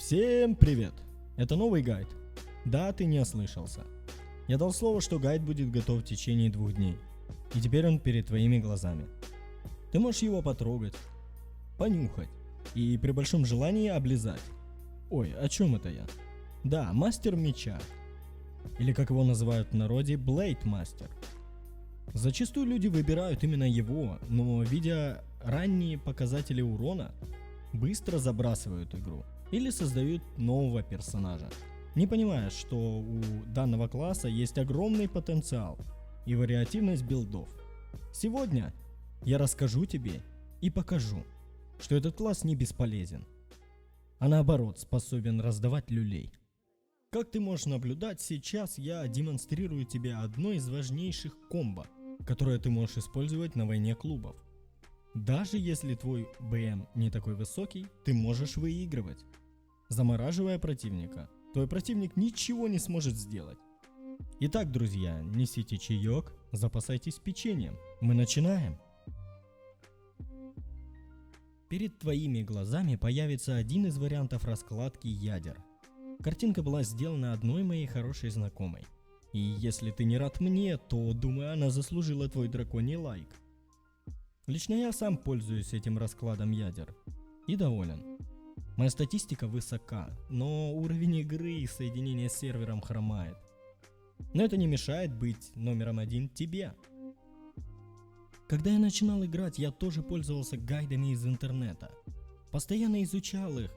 Всем привет! Это новый гайд. Да, ты не ослышался. Я дал слово, что гайд будет готов в течение 2 дней. И теперь он перед твоими глазами. Ты можешь его потрогать, понюхать и при большом желании облизать. Ой, о чем это я? Да, мастер меча. Или как его называют в народе, Blade Master. Зачастую люди выбирают именно его, но видя ранние показатели урона, быстро забрасывают игру или создают нового персонажа, не понимая, что у данного класса есть огромный потенциал и вариативность билдов. Сегодня я расскажу тебе и покажу, что этот класс не бесполезен, а наоборот способен раздавать люлей. Как ты можешь наблюдать, сейчас я демонстрирую тебе одно из важнейших комбо, которое ты можешь использовать на войне клубов. Даже если твой БМ не такой высокий, ты можешь выигрывать. Замораживая противника, твой противник ничего не сможет сделать. Итак, друзья, несите чаек, запасайтесь печеньем. Мы начинаем. Перед твоими глазами появится один из вариантов раскладки ядер. Картинка была сделана одной моей хорошей знакомой. И если ты не рад мне, то, думаю, она заслужила твой драконий лайк. Лично я сам пользуюсь этим раскладом ядер и доволен. Моя статистика высока, но уровень игры и соединение с сервером хромает. Но это не мешает быть номером 1 тебе. Когда я начинал играть, я тоже пользовался гайдами из интернета. Постоянно изучал их,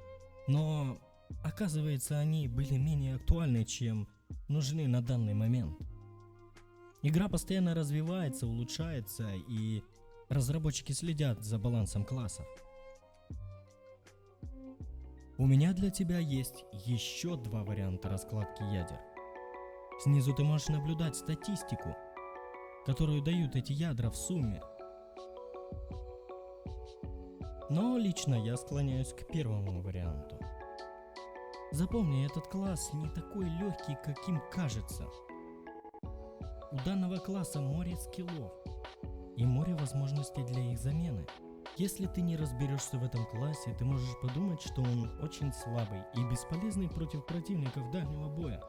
но оказывается, они были менее актуальны, чем нужны на данный момент. Игра постоянно развивается, улучшается, и разработчики следят за балансом классов. У меня для тебя есть еще 2 варианта раскладки ядер. Снизу ты можешь наблюдать статистику, которую дают эти ядра в сумме. Но лично я склоняюсь к первому варианту. Запомни, этот класс не такой легкий, каким кажется. У данного класса море скиллов и море возможностей для их замены. Если ты не разберешься в этом классе, ты можешь подумать, что он очень слабый и бесполезный против противников дальнего боя.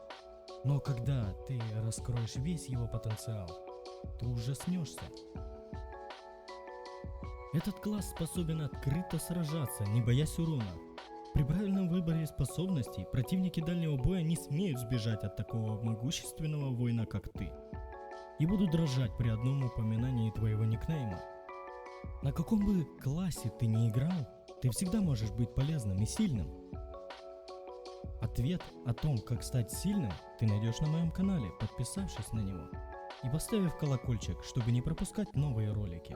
Но когда ты раскроешь весь его потенциал, ты ужаснешься. Этот класс способен открыто сражаться, не боясь урона. При правильном выборе способностей противники дальнего боя не смеют сбежать от такого могущественного воина, как ты, и будут дрожать при одном упоминании твоего никнейма. На каком бы классе ты ни играл, ты всегда можешь быть полезным и сильным. Ответ о том, как стать сильным, ты найдешь на моем канале, подписавшись на него и поставив колокольчик, чтобы не пропускать новые ролики.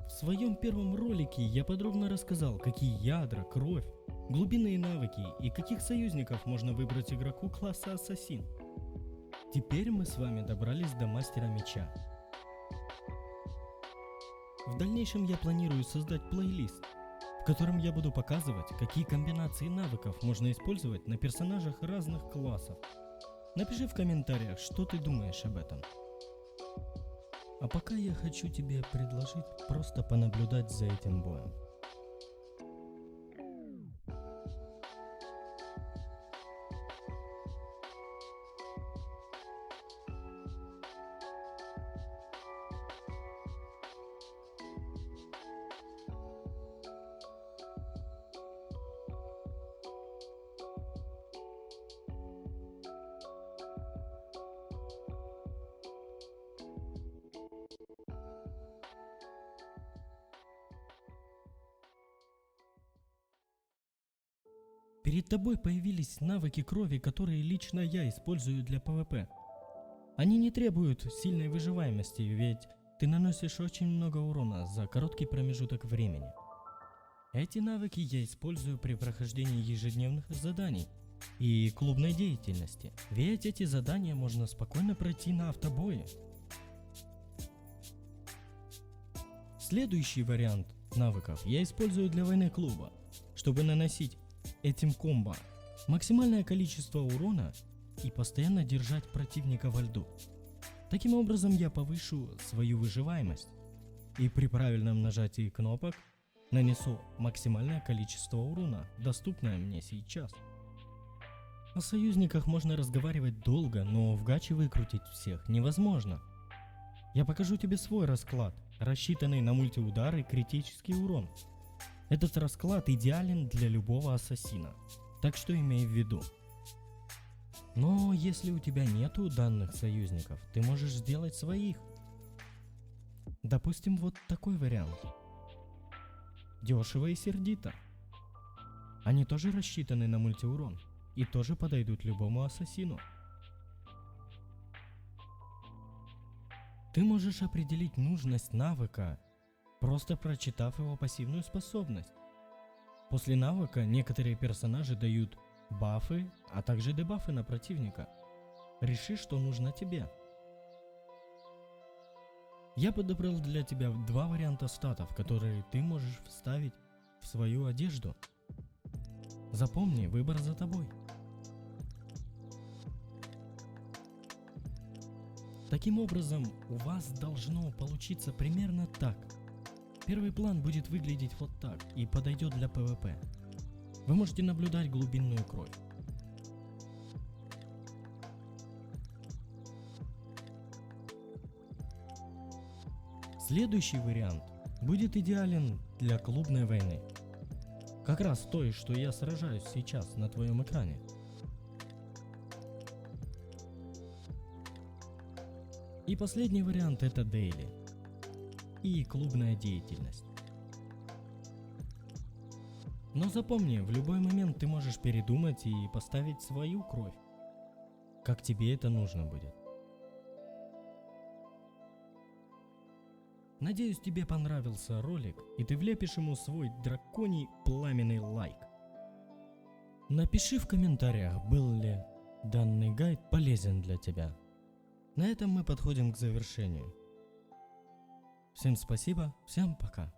В своем первом ролике я подробно рассказал, какие ядра, кровь, глубинные навыки и каких союзников можно выбрать игроку класса Ассасин. Теперь мы с вами добрались до мастера меча. В дальнейшем я планирую создать плейлист, в котором я буду показывать, какие комбинации навыков можно использовать на персонажах разных классов. Напиши в комментариях, что ты думаешь об этом. А пока я хочу тебе предложить просто понаблюдать за этим боем. Перед тобой появились навыки крови, которые лично я использую для PvP. Они не требуют сильной выживаемости, ведь ты наносишь очень много урона за короткий промежуток времени. Эти навыки я использую при прохождении ежедневных заданий и клубной деятельности, ведь эти задания можно спокойно пройти на автобое. Следующий вариант навыков я использую для войны клуба, чтобы наносить этим комбо максимальное количество урона и постоянно держать противника во льду. Таким образом я повышу свою выживаемость и при правильном нажатии кнопок нанесу максимальное количество урона, доступное мне сейчас. О союзниках можно разговаривать долго, но в гаче выкрутить всех невозможно. Я покажу тебе свой расклад, рассчитанный на мультиудар и критический урон. Этот расклад идеален для любого ассасина, так что имей в виду. Но если у тебя нету данных союзников, ты можешь сделать своих. Допустим, вот такой вариант. Дешево и сердито. Они тоже рассчитаны на мультиурон и тоже подойдут любому ассасину. Ты можешь определить нужность навыка, просто прочитав его пассивную способность. После навыка некоторые персонажи дают бафы, а также дебафы на противника. Реши, что нужно тебе. Я подобрал для тебя два варианта статов, которые ты можешь вставить в свою одежду. Запомни, выбор за тобой. Таким образом, у вас должно получиться примерно так. Первый план будет выглядеть вот так и подойдет для PvP. Вы можете наблюдать глубинную кровь. Следующий вариант будет идеален для клубной войны. Как раз той, что я сражаюсь сейчас на твоем экране. И последний вариант — это дейли и клубная деятельность. Но запомни, в любой момент ты можешь передумать и поставить свою кровь, как тебе это нужно будет. Надеюсь, тебе понравился ролик, и ты влепишь ему свой драконий пламенный лайк. Напиши в комментариях, был ли данный гайд полезен для тебя. На этом мы подходим к завершению. Всем спасибо, всем пока.